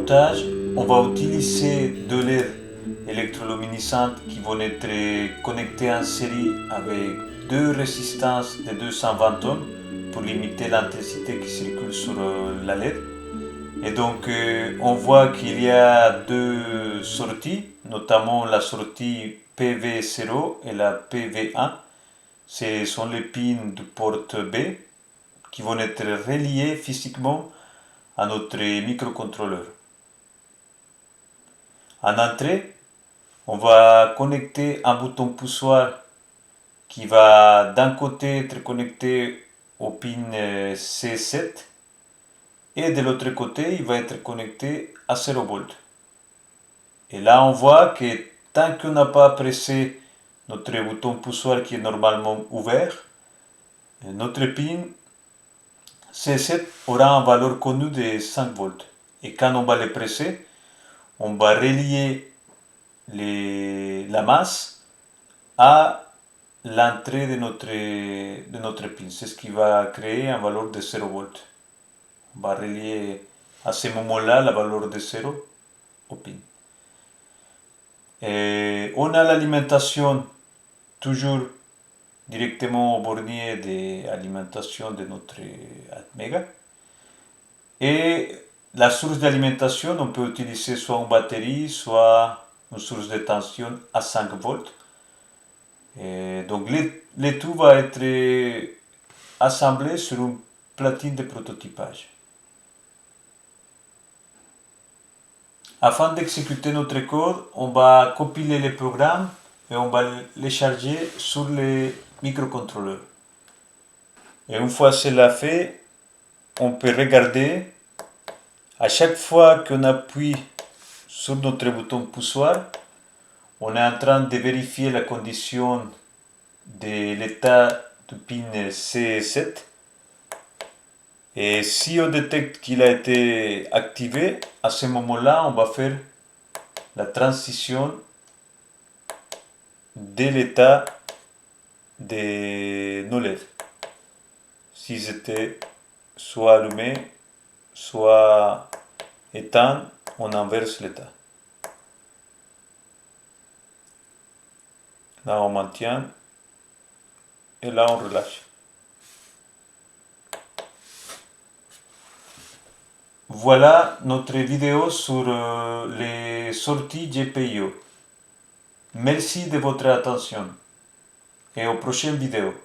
montage, on va utiliser deux LED électroluminescentes qui vont être connectées en série avec deux résistances de 220 ohms pour limiter l'intensité qui circule sur la LED. Et donc on voit qu'il y a deux sorties, notamment la sortie PV0 et la PV1. Ce sont les pins du porte B qui vont être reliés physiquement à notre microcontrôleur. En entrée, on va connecter un bouton poussoir qui va d'un côté être connecté au pin C7 et de l'autre côté il va être connecté à 0 volts. Et là on voit que tant qu'on n'a pas pressé notre bouton poussoir qui est normalement ouvert, notre pin C7 aura une valeur connue de 5 volts. Et quand on va le presser, on va relier la masse à l'entrée de notre pin. C'est ce qui va créer une valeur de 0 volts. On va relier à ce moment-là la valeur de 0 au pin. Et on a l'alimentation toujours directement au bornier d'alimentation de notre Atmega. Et la source d'alimentation, on peut utiliser soit une batterie, soit une source de tension à 5 volts. Et donc le tout va être assemblé sur une platine de prototypage. Afin d'exécuter notre code, on va compiler le programme et on va le charger sur le microcontrôleur. Et une fois cela fait, on peut regarder à chaque fois qu'on appuie sur notre bouton poussoir, on est en train de vérifier la condition de l'état du pin C7. Et si on détecte qu'il a été activé, à ce moment-là, on va faire la transition de l'état de nos LED. S'ils étaient soit allumés, soit éteints, on inverse l'état. Là, on maintient et là, on relâche. Voilà notre vidéo sur les sorties GPIO. Merci de votre attention et aux prochaines vidéos.